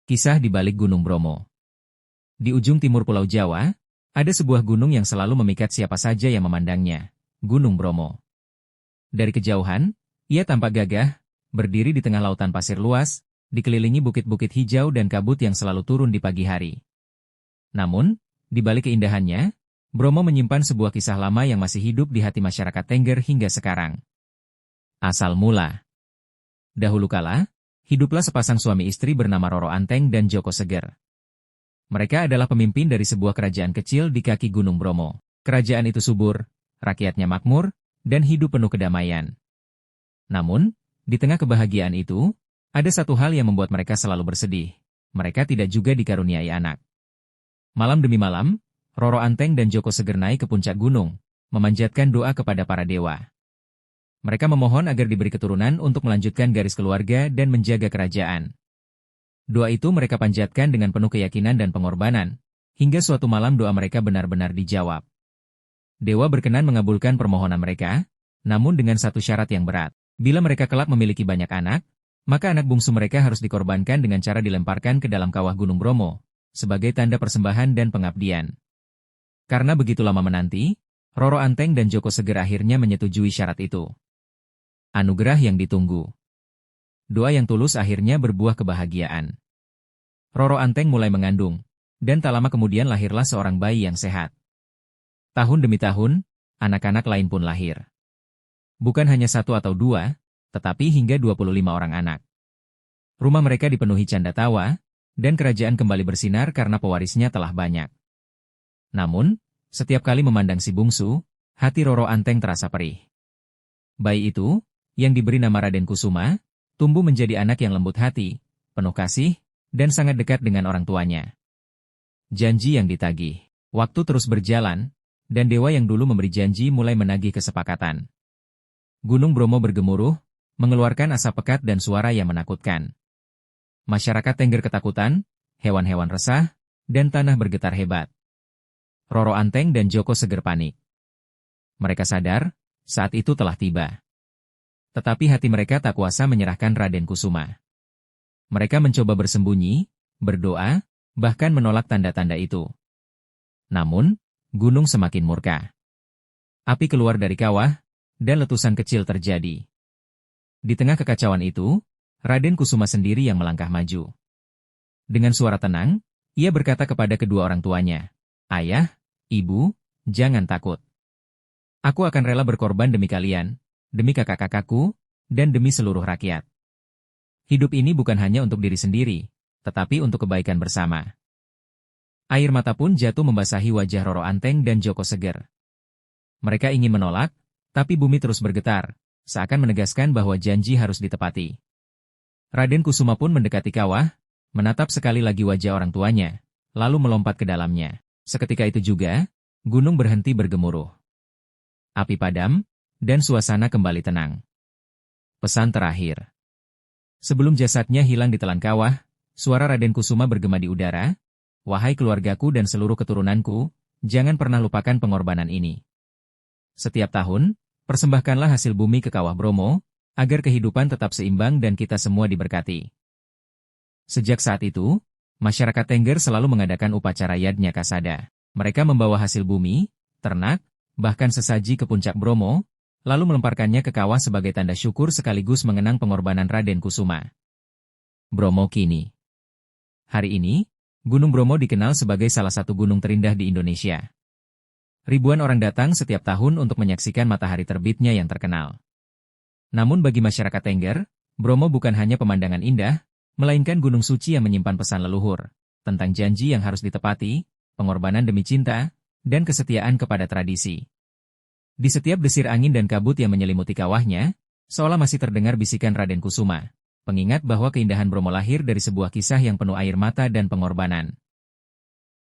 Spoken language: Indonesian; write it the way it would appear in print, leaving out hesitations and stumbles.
Kisah di balik Gunung Bromo. Di ujung timur Pulau Jawa, ada sebuah gunung yang selalu memikat siapa saja yang memandangnya, Gunung Bromo. Dari kejauhan, ia tampak gagah, berdiri di tengah lautan pasir luas, dikelilingi bukit-bukit hijau dan kabut yang selalu turun di pagi hari. Namun, di balik keindahannya, Bromo menyimpan sebuah kisah lama yang masih hidup di hati masyarakat Tengger hingga sekarang. Asal mula. Dahulu kala, hiduplah sepasang suami istri bernama Roro Anteng dan Joko Seger. Mereka adalah pemimpin dari sebuah kerajaan kecil di kaki Gunung Bromo. Kerajaan itu subur, rakyatnya makmur, dan hidup penuh kedamaian. Namun, di tengah kebahagiaan itu, ada satu hal yang membuat mereka selalu bersedih. Mereka tidak juga dikaruniai anak. Malam demi malam, Roro Anteng dan Joko Seger naik ke puncak gunung, memanjatkan doa kepada para dewa. Mereka memohon agar diberi keturunan untuk melanjutkan garis keluarga dan menjaga kerajaan. Doa itu mereka panjatkan dengan penuh keyakinan dan pengorbanan, hingga suatu malam doa mereka benar-benar dijawab. Dewa berkenan mengabulkan permohonan mereka, namun dengan satu syarat yang berat. Bila mereka kelak memiliki banyak anak, maka anak bungsu mereka harus dikorbankan dengan cara dilemparkan ke dalam kawah Gunung Bromo, sebagai tanda persembahan dan pengabdian. Karena begitu lama menanti, Roro Anteng dan Joko Seger akhirnya menyetujui syarat itu. Anugerah yang ditunggu. Doa yang tulus akhirnya berbuah kebahagiaan. Roro Anteng mulai mengandung, dan tak lama kemudian lahirlah seorang bayi yang sehat. Tahun demi tahun, anak-anak lain pun lahir. Bukan hanya satu atau dua, tetapi hingga 25 orang anak. Rumah mereka dipenuhi canda tawa, dan kerajaan kembali bersinar karena pewarisnya telah banyak. Namun, setiap kali memandang si bungsu, hati Roro Anteng terasa perih. Bayi itu, yang diberi nama Raden Kusuma, tumbuh menjadi anak yang lembut hati, penuh kasih, dan sangat dekat dengan orang tuanya. Janji yang ditagih. Waktu terus berjalan, dan dewa yang dulu memberi janji mulai menagih kesepakatan. Gunung Bromo bergemuruh, mengeluarkan asap pekat dan suara yang menakutkan. Masyarakat Tengger ketakutan, hewan-hewan resah, dan tanah bergetar hebat. Roro Anteng dan Joko Seger panik. Mereka sadar, saat itu telah tiba. Tetapi hati mereka tak kuasa menyerahkan Raden Kusuma. Mereka mencoba bersembunyi, berdoa, bahkan menolak tanda-tanda itu. Namun, gunung semakin murka. Api keluar dari kawah, dan letusan kecil terjadi. Di tengah kekacauan itu, Raden Kusuma sendiri yang melangkah maju. Dengan suara tenang, ia berkata kepada kedua orang tuanya, "Ayah, Ibu, jangan takut. Aku akan rela berkorban demi kalian, demi kakak-kakakku, dan demi seluruh rakyat. Hidup ini bukan hanya untuk diri sendiri, tetapi untuk kebaikan bersama." Air mata pun jatuh membasahi wajah Roro Anteng dan Joko Seger. Mereka ingin menolak, tapi bumi terus bergetar, seakan menegaskan bahwa janji harus ditepati. Raden Kusuma pun mendekati kawah, menatap sekali lagi wajah orang tuanya, lalu melompat ke dalamnya. Seketika itu juga, gunung berhenti bergemuruh. Api padam, dan suasana kembali tenang. Pesan terakhir. Sebelum jasadnya hilang di telan kawah, suara Raden Kusuma bergema di udara, "Wahai keluargaku dan seluruh keturunanku, jangan pernah lupakan pengorbanan ini. Setiap tahun, persembahkanlah hasil bumi ke kawah Bromo, agar kehidupan tetap seimbang dan kita semua diberkati." Sejak saat itu, masyarakat Tengger selalu mengadakan upacara Yadnya Kasada. Mereka membawa hasil bumi, ternak, bahkan sesaji ke puncak Bromo, lalu melemparkannya ke kawah sebagai tanda syukur sekaligus mengenang pengorbanan Raden Kusuma. Bromo kini. Hari ini, Gunung Bromo dikenal sebagai salah satu gunung terindah di Indonesia. Ribuan orang datang setiap tahun untuk menyaksikan matahari terbitnya yang terkenal. Namun bagi masyarakat Tengger, Bromo bukan hanya pemandangan indah, melainkan gunung suci yang menyimpan pesan leluhur, tentang janji yang harus ditepati, pengorbanan demi cinta, dan kesetiaan kepada tradisi. Di setiap desir angin dan kabut yang menyelimuti kawahnya, seolah masih terdengar bisikan Raden Kusuma, pengingat bahwa keindahan Bromo lahir dari sebuah kisah yang penuh air mata dan pengorbanan.